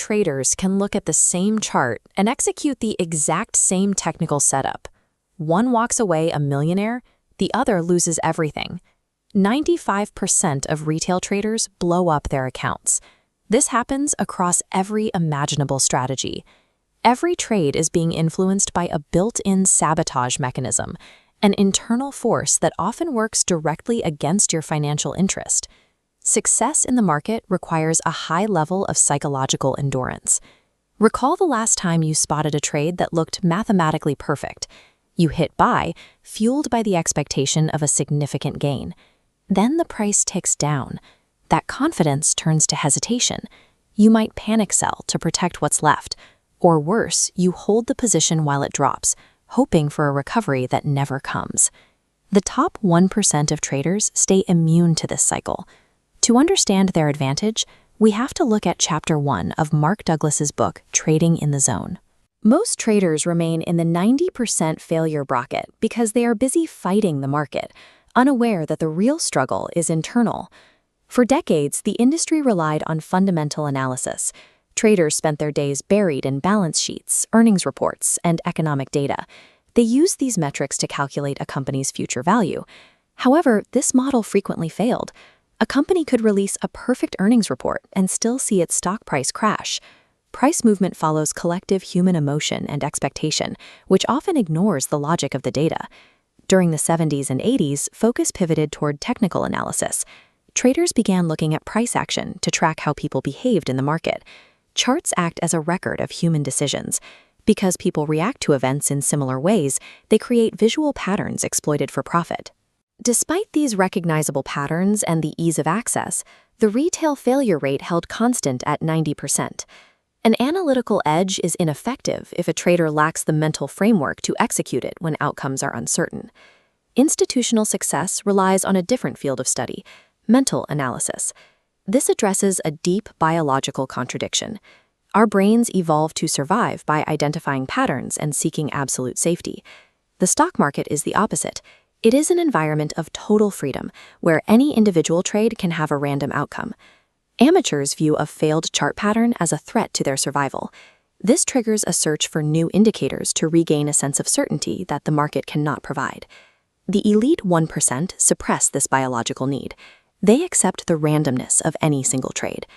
traders can look at the same chart and execute the exact same technical setup. One walks away a millionaire, the other loses everything. 95% of retail traders blow up their accounts. This happens across every imaginable strategy. Every trade is being influenced by a built-in sabotage mechanism, an internal force that often works directly against your financial interest. Success in the market requires a high level of psychological endurance. Recall the last time you spotted a trade that looked mathematically perfect. You hit buy, fueled by the expectation of a significant gain. Then the price ticks down. That confidence turns to hesitation. You might panic sell to protect what's left. Or worse, you hold the position while it drops, hoping for a recovery that never comes. The top 1% of traders stay immune to this cycle. To understand their advantage, we have to look at Chapter 1 of Mark Douglas's book, Trading in the Zone. Most traders remain in the 90% failure bracket because they are busy fighting the market, unaware that the real struggle is internal. For decades, the industry relied on fundamental analysis. Traders spent their days buried in balance sheets, earnings reports, and economic data. They used these metrics to calculate a company's future value. However, this model frequently failed. A company could release a perfect earnings report and still see its stock price crash. Price movement follows collective human emotion and expectation, which often ignores the logic of the data. During the 70s and 80s, focus pivoted toward technical analysis. Traders began looking at price action to track how people behaved in the market. Charts act as a record of human decisions. Because people react to events in similar ways, they create visual patterns exploited for profit. Despite these recognizable patterns and the ease of access, the retail failure rate held constant at 90%. An analytical edge is ineffective if a trader lacks the mental framework to execute it when outcomes are uncertain. Institutional success relies on a different field of study, mental analysis. This addresses a deep biological contradiction. Our brains evolved to survive by identifying patterns and seeking absolute safety. The stock market is the opposite. It is an environment of total freedom, where any individual trade can have a random outcome. Amateurs view a failed chart pattern as a threat to their survival. This triggers a search for new indicators to regain a sense of certainty that the market cannot provide. The elite 1% suppress this biological need. They accept the randomness of any single trade.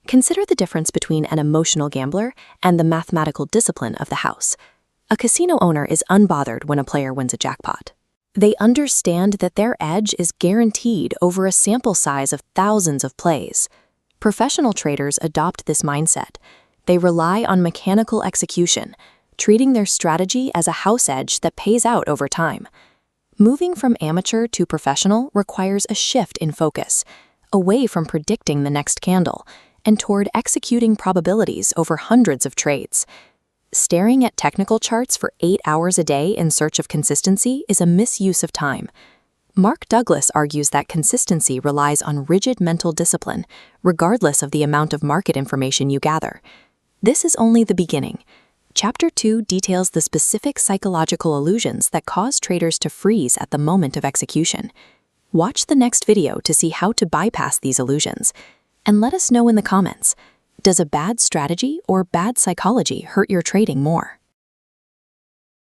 Consider the difference between an emotional gambler and the mathematical discipline of the house. A casino owner is unbothered when a player wins a jackpot. They understand that their edge is guaranteed over a sample size of thousands of plays. Professional traders adopt this mindset. They rely on mechanical execution, treating their strategy as a house edge that pays out over time. Moving from amateur to professional requires a shift in focus, away from predicting the next candle, and toward executing probabilities over hundreds of trades. Staring at technical charts for 8 hours a day in search of consistency is a misuse of time. Mark Douglas argues that consistency relies on rigid mental discipline, regardless of the amount of market information you gather. This is only the beginning. Chapter 2 details the specific psychological illusions that cause traders to freeze at the moment of execution. Watch the next video to see how to bypass these illusions. And let us know in the comments, does a bad strategy or bad psychology hurt your trading more?